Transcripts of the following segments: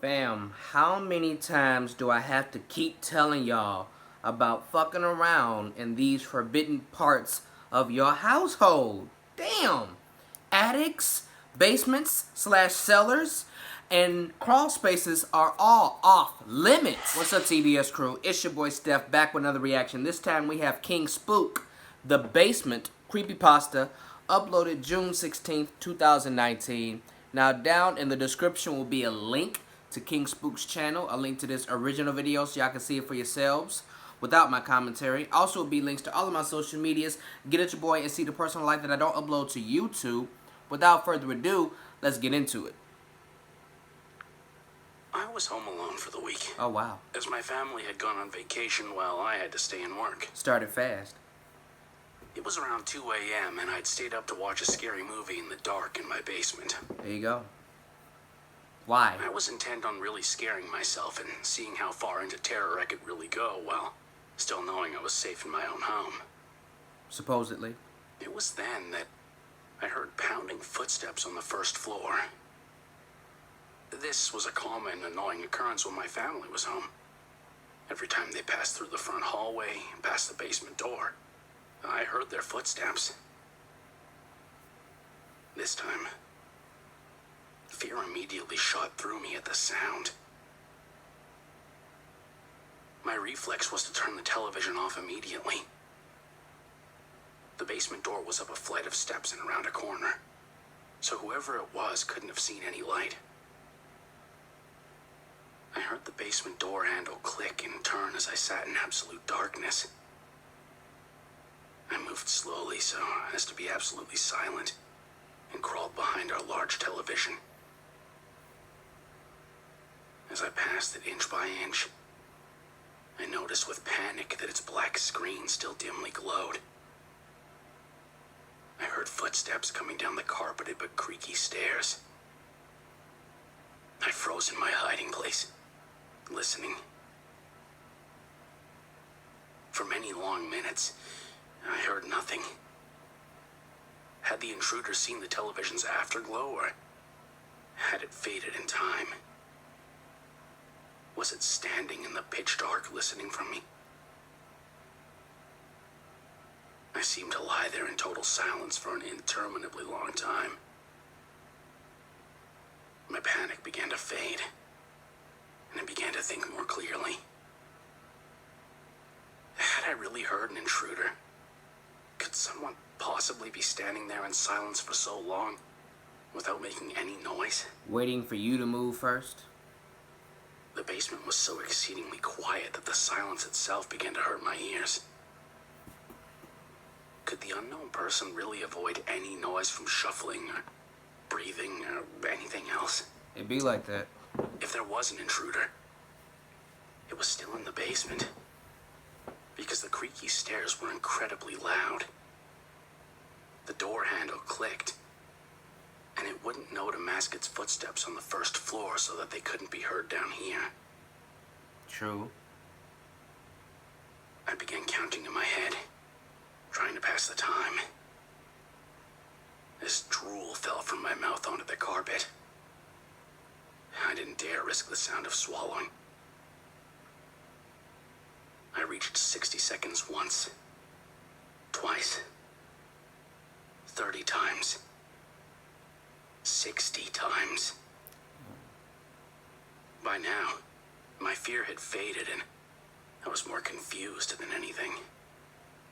Fam, how many times do I have to keep telling y'all about fucking around in these forbidden parts of your household? Damn! Attics, basements slash cellars, and crawl spaces are all off limits. What's up, TBS crew? It's your boy Steph back with another reaction. This time we have King Spook, The Basement, Creepypasta, uploaded June 16th, 2019. Now down in the description will be a link to King Spook's channel, a link to this original video so y'all can see it for yourselves without my commentary. Also will be links to all of my social medias. Get at your boy and see the personal life that I don't upload to YouTube. Without further ado, let's get into it. I was home alone for the week. Oh wow. As my family had gone on vacation while I had to stay and work. Started fast. It was around 2 a.m. and I'd stayed up to watch a scary movie in the dark in my basement. There you go. Why? I was intent on really scaring myself and seeing how far into terror I could really go while still knowing I was safe in my own home. Supposedly. It was then that I heard pounding footsteps on the first floor. This was a common, annoying occurrence when my family was home. Every time they passed through the front hallway and past the basement door, I heard their footsteps. This time, fear immediately shot through me at the sound. My reflex was to turn the television off immediately. The basement door was up a flight of steps and around a corner, so whoever it was couldn't have seen any light. I heard the basement door handle click and turn as I sat in absolute darkness. I moved slowly so as to be absolutely silent and crawled behind our large television. As I passed it inch by inch, I noticed with panic that its black screen still dimly glowed. I heard footsteps coming down the carpeted but creaky stairs. I froze in my hiding place, listening. For many long minutes, I heard nothing. Had the intruder seen the television's afterglow, or had it faded in time? Was it standing in the pitch dark listening for me? I seemed to lie there in total silence for an interminably long time. My panic began to fade, and I began to think more clearly. Had I really heard an intruder? Could someone possibly be standing there in silence for so long without making any noise? Waiting for you to move first? The basement was so exceedingly quiet that the silence itself began to hurt my ears. Could the unknown person really avoid any noise from shuffling or breathing or anything else? It'd be like that. If there was an intruder, it was still in the basement, because the creaky stairs were incredibly loud. The door handle clicked, and it wouldn't know to mask its footsteps on the first floor so that they couldn't be heard down here. True. I began counting in my head, trying to pass the time. As drool fell from my mouth onto the carpet, I didn't dare risk the sound of swallowing. I reached 60 seconds once, twice, 30 times, 60 times. By now, my fear had faded and I was more confused than anything.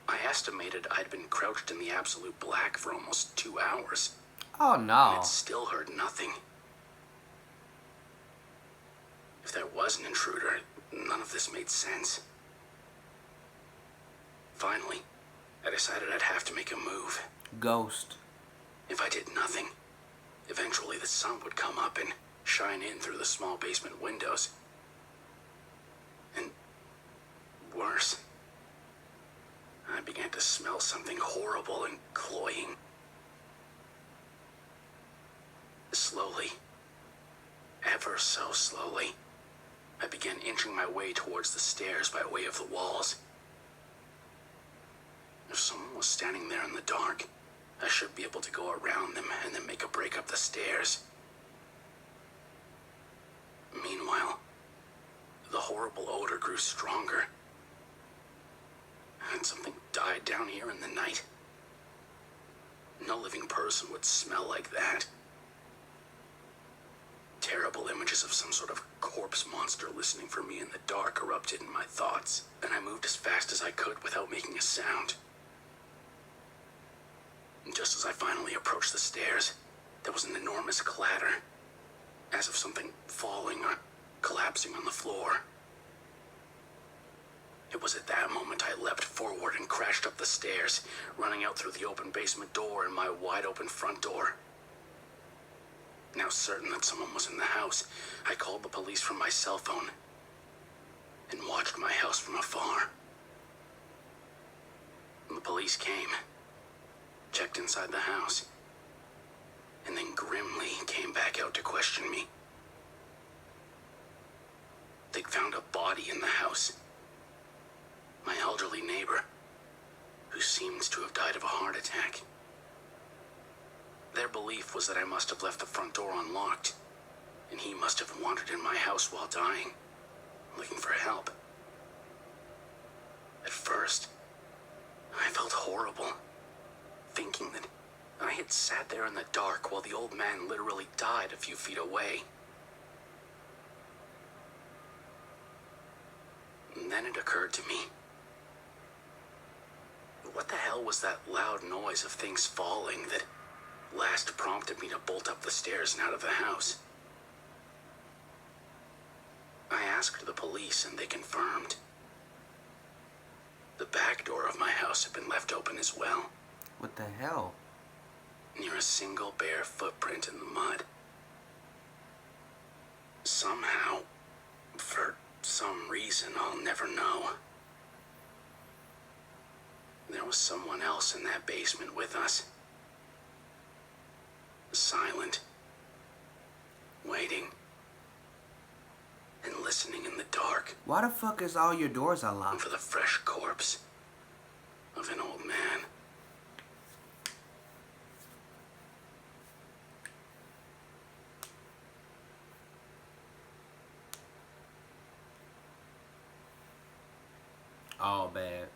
I estimated I'd been crouched in the absolute black for almost 2 hours. Oh And no. I'd still heard nothing. If there was an intruder, none of this made sense. Finally, I decided I'd have to make a move. Ghost. If I did nothing, eventually the sun would come up and shine in through the small basement windows. And worse, I began to smell something horrible and cloying. Slowly, ever so slowly, I began inching my way towards the stairs by way of the walls. If someone was standing there in the dark, I should be able to go around them and then make a break up the stairs. Meanwhile, horrible odor grew stronger. And something died down here in the night. No living person would smell like that. Terrible images of some sort of corpse monster listening for me in the dark erupted in my thoughts, and I moved as fast as I could without making a sound. And just as I finally approached the stairs, there was an enormous clatter, as of something falling or collapsing on the floor. It was at that moment I leapt forward and crashed up the stairs, running out through the open basement door and my wide-open front door. Now certain that someone was in the house, I called the police from my cell phone and watched my house from afar. The police came, checked inside the house, and then grimly came back out to question me. They'd found a body in the house. My elderly neighbor, who seems to have died of a heart attack. Their belief was that I must have left the front door unlocked, and he must have wandered in my house while dying, looking for help. At first, I felt horrible, thinking that I had sat there in the dark while the old man literally died a few feet away. And then it occurred to me. What the hell was that loud noise of things falling that last prompted me to bolt up the stairs and out of the house? I asked the police and they confirmed. The back door of my house had been left open as well. What the hell? Near a single bare footprint in the mud. Somehow, for some reason I'll never know, there was someone else in that basement with us. Silent. Waiting. And listening in the dark. Why the fuck is all your doors unlocked? For the fresh corpse of an old man. All bad.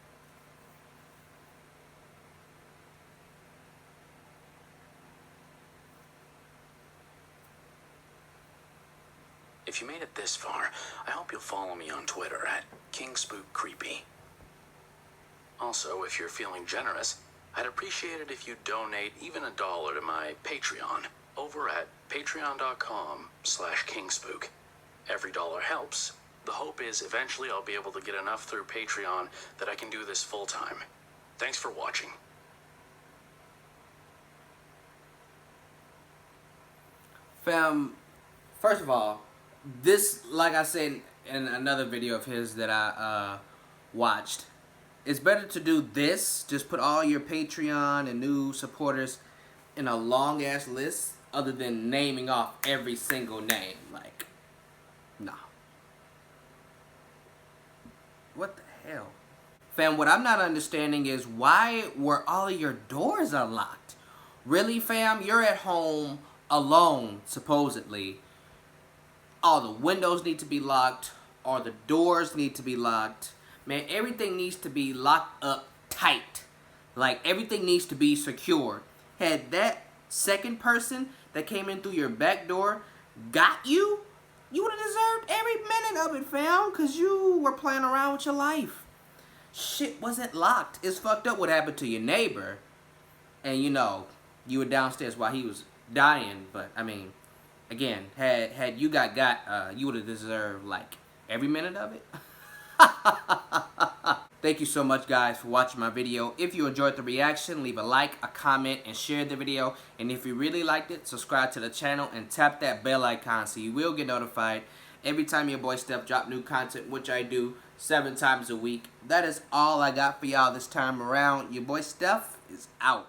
If you made it this far, I hope you'll follow me on Twitter at KingSpookCreepy. Also, if you're feeling generous, I'd appreciate it if you donate even $1 to my Patreon over at patreon.com/kingspook. Every dollar helps. The hope is eventually I'll be able to get enough through Patreon that I can do this full time. Thanks for watching. Fam, first of all, this, like I said in another video of his that I watched, it's better to do this, just put all your Patreon and new supporters in a long ass list, other than naming off every single name. Like, nah. What the hell? Fam, what I'm not understanding is why were all of your doors unlocked? Really, fam? You're at home alone, supposedly. All the windows need to be locked. All the doors need to be locked. Man, everything needs to be locked up tight. Like, everything needs to be secured. Had that second person that came in through your back door got you, you would have deserved every minute of it, fam. Because you were playing around with your life. Shit wasn't locked. It's fucked up what happened to your neighbor. And, you know, you were downstairs while he was dying. But, I mean, again, had you got, you would have deserved, like, every minute of it. Thank you so much, guys, for watching my video. If you enjoyed the reaction, leave a like, a comment, and share the video. And if you really liked it, subscribe to the channel and tap that bell icon so you will get notified every time your boy Steph drop new content, which I do 7 times a week. That is all I got for y'all this time around. Your boy Steph is out.